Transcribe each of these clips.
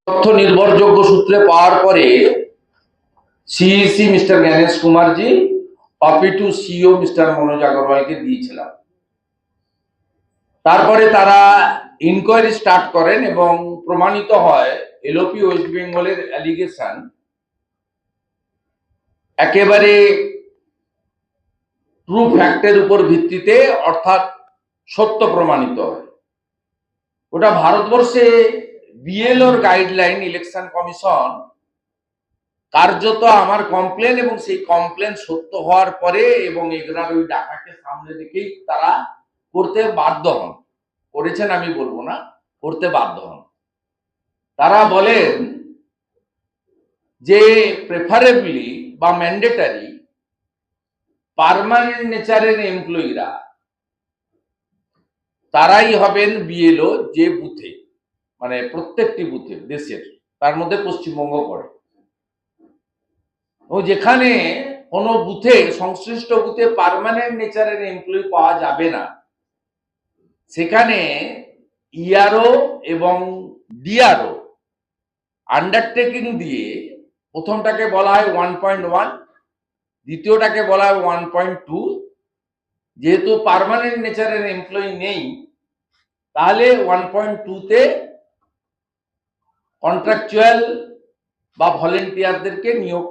তথ্য নির্ভরযোগ্য সূত্রে পাওয়ার পরে সিইসি মিস্টার জ্ঞানেশ কুমারজি copy to CEO mister Manoj আগরওয়ালকে দিয়েছিলাম। তারপরে তারা ইনকোয়ারি স্টার্ট করেন এবং প্রমাণিত হয় এলওপি ওয়েস্ট বেঙ্গলের অ্যালিগেশন একেবারে ট্রু ফ্যাক্টের উপর ভিত্তিতে, অর্থাৎ সত্য প্রমাণিত হয়। ওটা ভারতবর্ষে বিএলওর গাইডলাইন, ইলেকশন কমিশন কার্যত আমার কমপ্লেন এবং সেই কমপ্লেন সত্য হওয়ার পরে এবং এগুলার ওই ডাটাকে সামনে রেখেই তারা করতে বাধ্য হন। করেছেন আমি বলবো না, করতে বাধ্য হন। তারা বলেন যে প্রেফারেবলি বা ম্যান্ডেটারি পার্মানেন্ট নেচারের এমপ্লয়িরা তারাই হবেন বিএলও যে বুথে, মানে প্রত্যেকটি বুথে দেশের, তার মধ্যে পশ্চিমবঙ্গ পড়ে। ও যেখানে কোনো বুথে, সংশ্লিষ্ট বুথে পার্মানেন্ট নেচারের এমপ্লয়ি পাওয়া যাবে না, সেখানে ইআরও এবং ডিআরও আন্ডারটেকিং দিয়ে, প্রথমটাকে বলা হয় 1.1, দ্বিতীয়টাকে বলা হয় 1.2। যেহেতু পার্মানেন্ট নেচারের এমপ্লয়ি নেই, তাহলে 1.2-তে কন্ট্রাকচুয়াল বা ভলেন্টিয়ারদেরকে নিয়োগ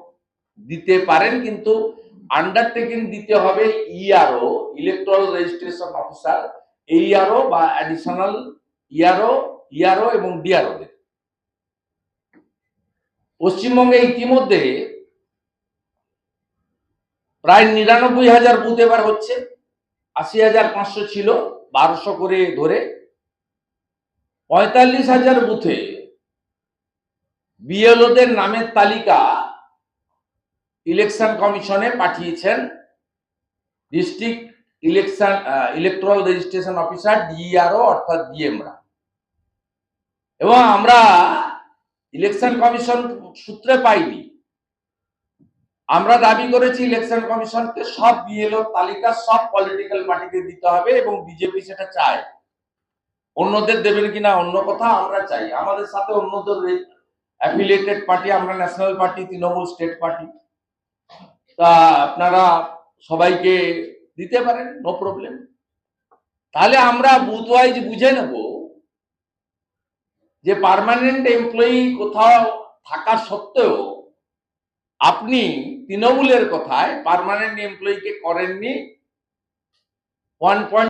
দিতে পারেন, কিন্তু আন্ডারটেকিং দিতে হবে ইআরও, ইলেকট্রাল রেজিস্ট্রেশন অফিসার, এইআরও বা অ্যাডিশনাল ইআরও এবং ডিআরও দের। পশ্চিমবঙ্গে ইতিমধ্যে প্রায় 99,000 বুথ এবার হচ্ছে। 80,500 ছিল, 1200 করে ধরে 45,000 বুথে বিএলওদের নামের তালিকা ইলেকশন কমিশনে পাঠিয়েছেন ডিস্ট্রিক্ট ইলেকট্রাল রেজিস্ট্রেশন অফিসার, ডিইআরও অর্থাৎ ডিএমরা। এবং আমরা ইলেকশন কমিশন সূত্রে পাইনি, আমরা দাবি করেছি ইলেকশন কমিশনকে সব বিএলও তালিকা সব পলিটিক্যাল পার্টিকে দিতে হবে এবং বিজেপি সেটা চায়। অন্যদের দেবেন কিনা অন্য কথা, আমরা চাই। আমাদের সাথে অন্যদের অ্যাফিলিয়েটেড পার্টি, আমরা national party, Trinamool state party, তা আপনারা সবাইকে দিতে পারেন, নো প্রবলেম। তাহলে আমরা বুথ ওয়াইজ বুঝে নেব যে পার্মানেন্ট এমপ্লয়ি কোথাও থাকা সত্ত্বেও আপনি তৃণমূলের কথায় পার্মানেন্ট এমপ্লয়িকে করেননি 1.